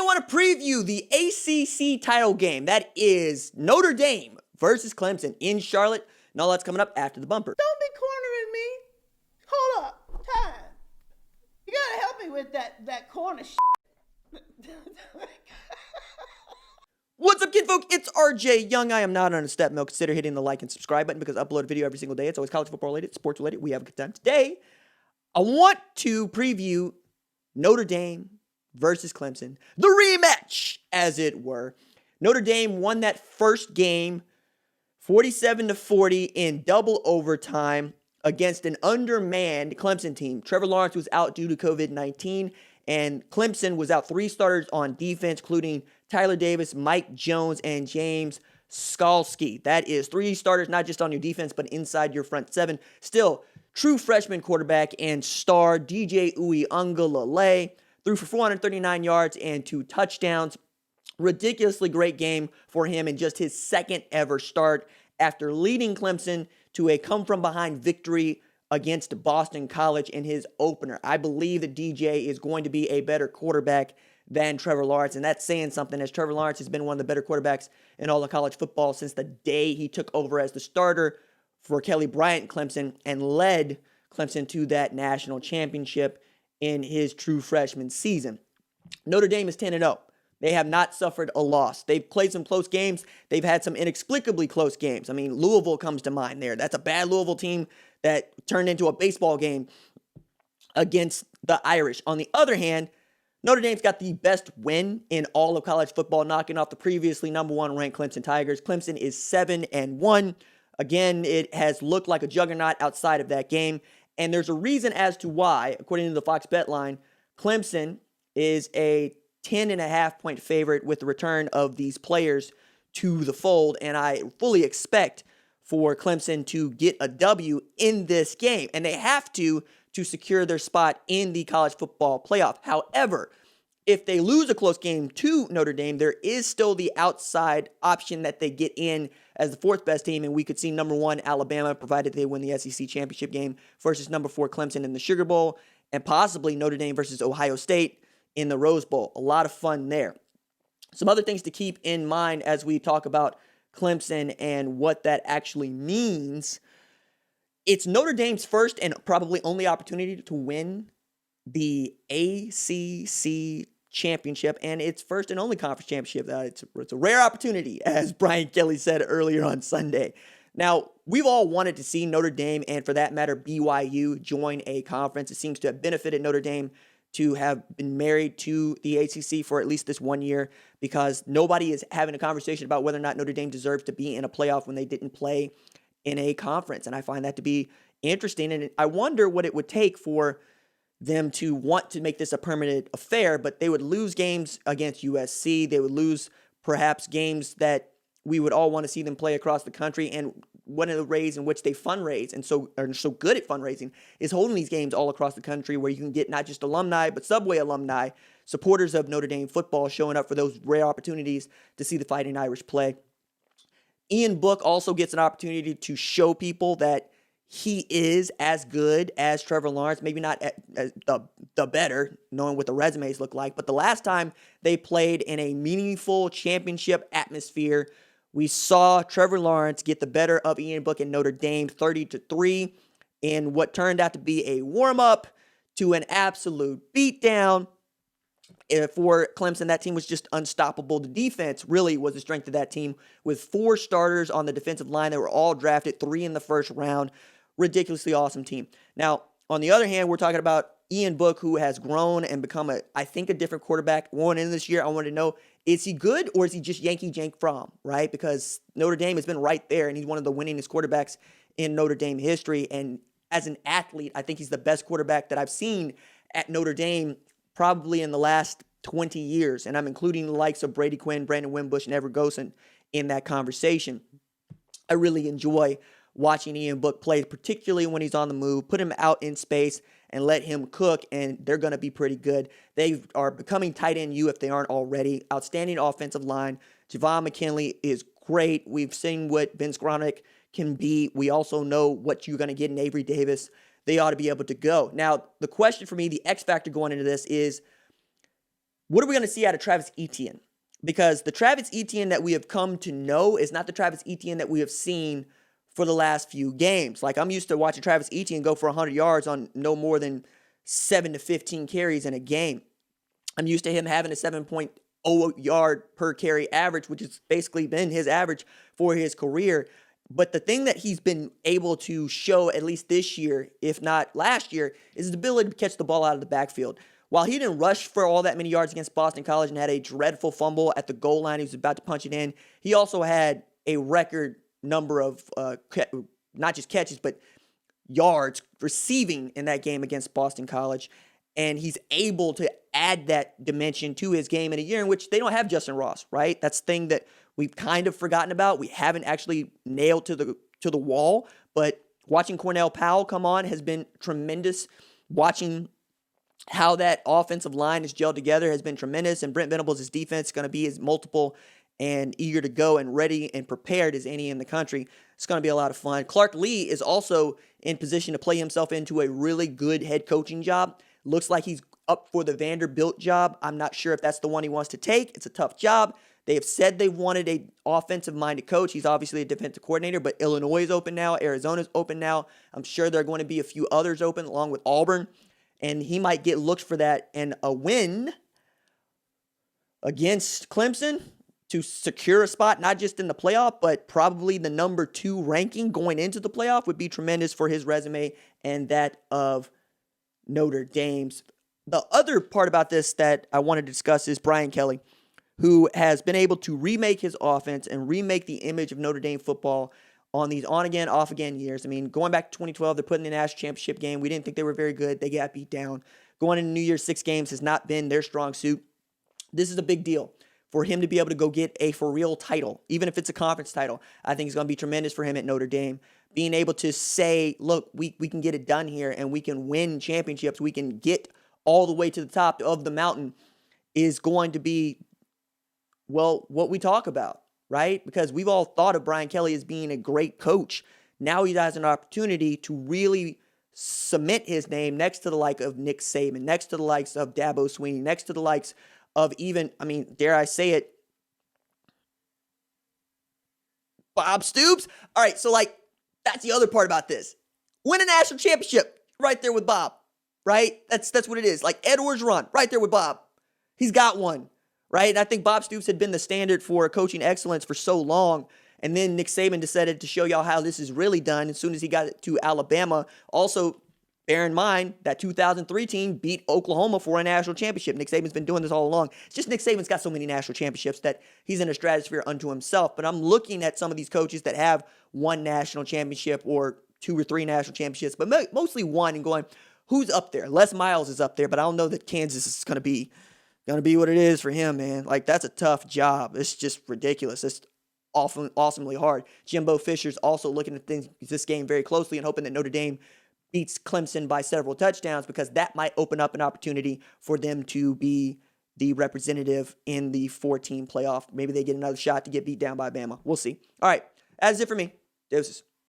want to preview the ACC title game. That is Notre Dame versus Clemson in Charlotte. And all that's coming up after the bumper. Don't be cornering me. Hold up. Time. You gotta help me with that corner shit. What's up, kinfolk? It's RJ Young. I am not on a step mill. Consider hitting the like and subscribe button because I upload a video every single day. It's always college football related, sports related. We have a good time. Today, I want to preview Notre Dame versus Clemson. The rematch, as it were. Notre Dame won that first game 47-40 in double overtime against an undermanned Clemson team. Trevor Lawrence was out due to COVID-19, and Clemson was out 3 starters on defense, including Tyler Davis, Mike Jones, and James Skalski. That is 3 starters, not just on your defense, but inside your front 7. Still, true freshman quarterback and star DJ Uiagalelei threw for 439 yards and 2 touchdowns. Ridiculously great game for him in just his second ever start after leading Clemson to a come-from-behind victory against Boston College in his opener. I believe that DJ is going to be a better quarterback than Trevor Lawrence, and that's saying something, as Trevor Lawrence has been one of the better quarterbacks in all of college football since the day he took over as the starter for Kelly Bryant Clemson and led Clemson to that national championship in his true freshman season. Notre Dame is 10-0. They have not suffered a loss. They've played some close games. They've had some inexplicably close games. I mean, Louisville comes to mind there. That's a bad Louisville team that turned into a baseball game against the Irish. On the other hand, Notre Dame's got the best win in all of college football, knocking off the previously number 1 ranked Clemson Tigers. Clemson is 7-1. Again, it has looked like a juggernaut outside of that game. And there's a reason as to why, according to the Fox Bet line, Clemson is a 10.5-point favorite with the return of these players to the fold. And I fully expect for Clemson to get a W in this game. And they have to secure their spot in the college football playoff. However, if they lose a close game to Notre Dame, there is still the outside option that they get in as the 4th best team, and we could see number 1 Alabama, provided they win the SEC championship game, versus number 4 Clemson in the Sugar Bowl, and possibly Notre Dame versus Ohio State in the Rose Bowl. A lot of fun there. Some other things to keep in mind as we talk about Clemson and what that actually means. It's Notre Dame's first and probably only opportunity to win the ACC championship, and its first and only conference championship. It's a rare opportunity, as Brian Kelly said earlier on Sunday. Now, we've all wanted to see Notre Dame, and for that matter, BYU, join a conference. It seems to have benefited Notre Dame to have been married to the ACC for at least this 1 year, because nobody is having a conversation about whether or not Notre Dame deserves to be in a playoff when they didn't play in a conference. And I find that to be interesting. And I wonder what it would take for them to want to make this a permanent affair, but they would lose games against USC. They would lose perhaps games that we would all want to see them play across the country. And one of the ways in which they fundraise and are so good at fundraising is holding these games all across the country, where you can get not just alumni, but Subway alumni, supporters of Notre Dame football, showing up for those rare opportunities to see the Fighting Irish play. Ian Book also gets an opportunity to show people that he is as good as Trevor Lawrence, maybe not as the better, knowing what the resumes look like. But the last time they played in a meaningful championship atmosphere, we saw Trevor Lawrence get the better of Ian Book and Notre Dame 30-3 in what turned out to be a warm-up to an absolute beatdown. For Clemson, that team was just unstoppable. The defense really was the strength of that team, with 4 starters on the defensive line that were all drafted, 3 in the first round. Ridiculously awesome team. Now, on the other hand, we're talking about Ian Book, who has grown and become I think a different quarterback. Going in this year, I wanted to know, is he good or is he just Yankee Jank Fromm, right? Because Notre Dame has been right there, and he's one of the winningest quarterbacks in Notre Dame history. And as an athlete, I think he's the best quarterback that I've seen at Notre Dame probably in the last 20 years. And I'm including the likes of Brady Quinn, Brandon Wimbush, and Everett Gosen in that conversation. I really enjoy watching Ian Book play, particularly when he's on the move. Put him out in space and let him cook, and they're going to be pretty good. They are becoming tight end U if they aren't already. Outstanding offensive line. Javon McKinley is great. We've seen what Vince Gronick can be. We also know what you're going to get in Avery Davis. They ought to be able to go. Now, the question for me, the X factor going into this is, what are we going to see out of Travis Etienne? Because the Travis Etienne that we have come to know is not the Travis Etienne that we have seen for the last few games. Like, I'm used to watching Travis Etienne go for 100 yards on no more than 7 to 15 carries in a game. I'm used to him having a 7.0 yard per carry average, which has basically been his average for his career. But the thing that he's been able to show, at least this year, if not last year, is his ability to catch the ball out of the backfield. While he didn't rush for all that many yards against Boston College and had a dreadful fumble at the goal line, he was about to punch it in, he also had a record number of not just catches, but yards receiving in that game against Boston College. And he's able to add that dimension to his game in a year in which they don't have Justin Ross, right? That's the thing that we've kind of forgotten about. We haven't actually nailed to the wall, but watching Cornell Powell come on has been tremendous. Watching how that offensive line is gelled together has been tremendous, and Brent Venables' defense is going to be as multiple and eager to go and ready and prepared as any in the country. It's going to be a lot of fun. Clark Lee is also in position to play himself into a really good head coaching job. Looks like he's up for the Vanderbilt job. I'm not sure if that's the one he wants to take. It's a tough job. They have said they wanted an offensive-minded coach. He's obviously a defensive coordinator, but Illinois is open now. Arizona's open now. I'm sure there are going to be a few others open, along with Auburn. And he might get looked for that. And a win against Clemson to secure a spot, not just in the playoff, but probably the number 2 ranking going into the playoff, would be tremendous for his resume and that of Notre Dame's. The other part about this that I want to discuss is Brian Kelly, who has been able to remake his offense and remake the image of Notre Dame football on these on-again, off-again years. I mean, going back to 2012, they're putting in the national championship game. We didn't think they were very good. They got beat down. Going into New Year's 6 games has not been their strong suit. This is a big deal for him to be able to go get a for-real title, even if it's a conference title. I think it's going to be tremendous for him at Notre Dame. Being able to say, look, we can get it done here, and we can win championships. We can get all the way to the top of the mountain is going to be, well, what we talk about, right? Because we've all thought of Brian Kelly as being a great coach. Now he has an opportunity to really cement his name next to the like of Nick Saban, next to the likes of Dabo Swinney, next to the likes of even, I mean, dare I say it, Bob Stoops. All right, so like, that's the other part about this. Win a national championship right there with Bob, right? That's what it is. Like Ed Orgeron, right there with Bob. He's got one. Right? And I think Bob Stoops had been the standard for coaching excellence for so long. And then Nick Saban decided to show y'all how this is really done as soon as he got it to Alabama. Also, bear in mind that 2003 team beat Oklahoma for a national championship. Nick Saban's been doing this all along. It's just Nick Saban's got so many national championships that he's in a stratosphere unto himself. But I'm looking at some of these coaches that have one national championship or 2 or 3 national championships, but mostly one, and going, who's up there? Les Miles is up there, but I don't know that Kansas is going to be what it is for him, man. Like, that's a tough job. It's just ridiculous. It's awesomely hard. Jimbo Fisher's also looking at this game very closely and hoping that Notre Dame beats Clemson by several touchdowns, because that might open up an opportunity for them to be the representative in the 4-team playoff. Maybe they get another shot to get beat down by Bama. We'll see. All right, that's it for me. Deuces.